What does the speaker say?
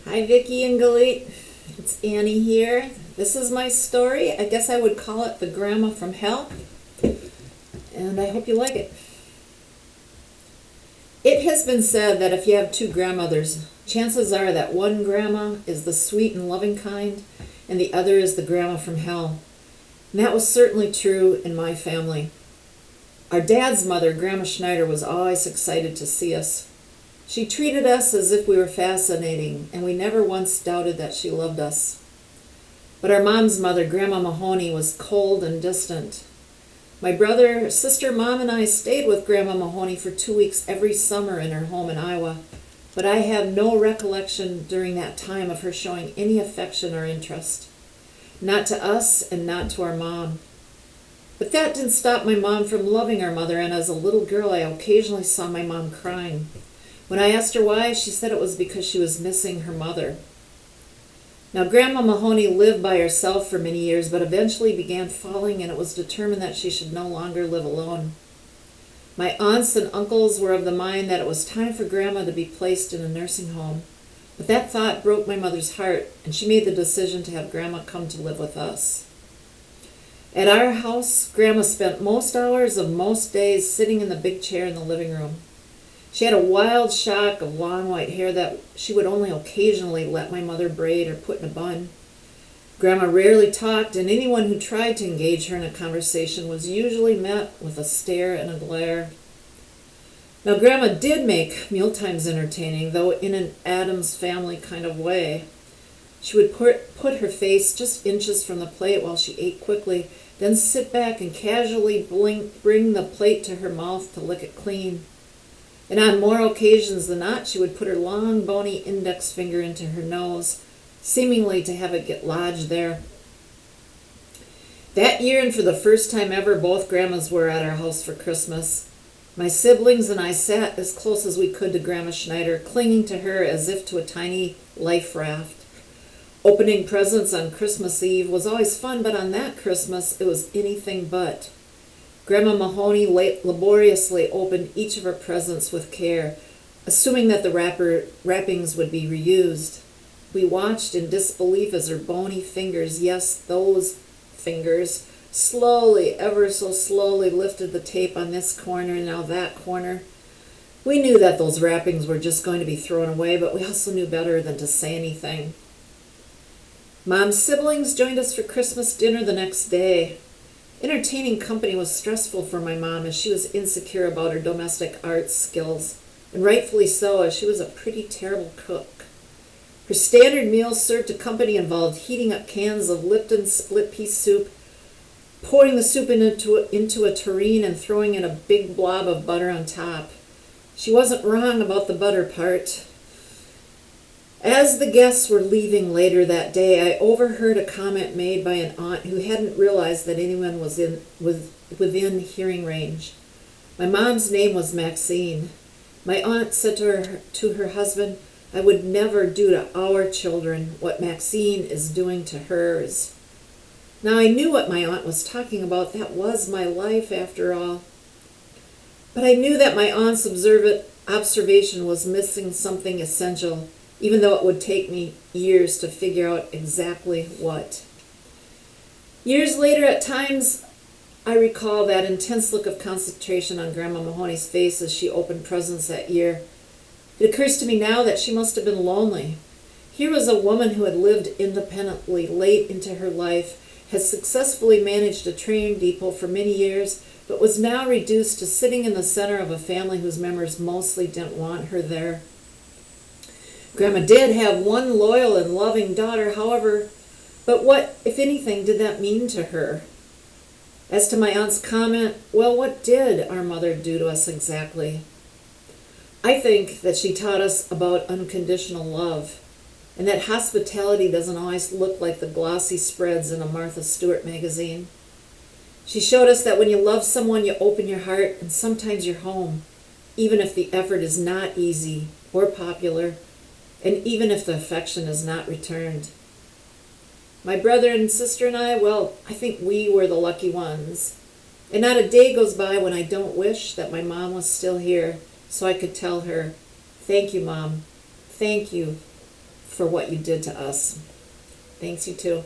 Hi, Vicky and Galit. It's Annie here. This is my story. I guess I would call it The Grandma from Hell, and I hope you like it. It has been said that if you have two grandmothers, chances are that one grandma is the sweet and loving kind, and the other is the grandma from hell. And that was certainly true in my family. Our dad's mother, Grandma Schneider, was always excited to see us. She treated us as if we were fascinating, and we never once doubted that she loved us. But our mom's mother, Grandma Mahoney, was cold and distant. My brother, sister, mom, and I stayed with Grandma Mahoney for 2 weeks every summer in her home in Iowa, but I have no recollection during that time of her showing any affection or interest. Not to us and not to our mom. But that didn't stop my mom from loving our mother, and as a little girl I occasionally saw my mom crying. When I asked her why, she said it was because she was missing her mother. Now, Grandma Mahoney lived by herself for many years, but eventually began falling, and it was determined that she should no longer live alone. My aunts and uncles were of the mind that it was time for Grandma to be placed in a nursing home, but that thought broke my mother's heart, and she made the decision to have Grandma come to live with us. At our house, Grandma spent most hours of most days sitting in the big chair in the living room. She had a wild shock of long white hair that she would only occasionally let my mother braid or put in a bun. Grandma rarely talked, and anyone who tried to engage her in a conversation was usually met with a stare and a glare. Now, Grandma did make mealtimes entertaining, though in an Addams Family kind of way. She would put her face just inches from the plate while she ate quickly, then sit back and casually bring the plate to her mouth to lick it clean. And on more occasions than not, she would put her long, bony index finger into her nose, seemingly to have it get lodged there. That year, and for the first time ever, both grandmas were at our house for Christmas. My siblings and I sat as close as we could to Grandma Schneider, clinging to her as if to a tiny life raft. Opening presents on Christmas Eve was always fun, but on that Christmas, it was anything but. Grandma Mahoney laboriously opened each of her presents with care, assuming that the wrappings would be reused. We watched in disbelief as her bony fingers, yes, those fingers, slowly, ever so slowly lifted the tape on this corner and now that corner. We knew that those wrappings were just going to be thrown away, but we also knew better than to say anything. Mom's siblings joined us for Christmas dinner the next day. Entertaining company was stressful for my mom as she was insecure about her domestic arts skills, and rightfully so, as she was a pretty terrible cook. Her standard meals served to company involved heating up cans of Lipton split-pea soup, pouring the soup into a tureen, and throwing in a big blob of butter on top. She wasn't wrong about the butter part. As the guests were leaving later that day, I overheard a comment made by an aunt who hadn't realized that anyone was within hearing range. My mom's name was Maxine. My aunt said to her husband, "I would never do to our children what Maxine is doing to hers." Now, I knew what my aunt was talking about. That was my life, after all. But I knew that my aunt's observation was missing something essential, even though it would take me years to figure out exactly what. Years later, at times, I recall that intense look of concentration on Grandma Mahoney's face as she opened presents that year. It occurs to me now that she must have been lonely. Here was a woman who had lived independently late into her life, had successfully managed a train depot for many years, but was now reduced to sitting in the center of a family whose members mostly didn't want her there. Grandma did have one loyal and loving daughter, however, but what, if anything, did that mean to her? As to my aunt's comment, well, what did our mother do to us exactly? I think that she taught us about unconditional love, and that hospitality doesn't always look like the glossy spreads in a Martha Stewart magazine. She showed us that when you love someone, you open your heart and sometimes your home, even if the effort is not easy or popular, and even if the affection is not returned. My brother and sister and I, well, I think we were the lucky ones. And not a day goes by when I don't wish that my mom was still here so I could tell her, "Thank you, Mom. Thank you for what you did to us. Thanks, you too.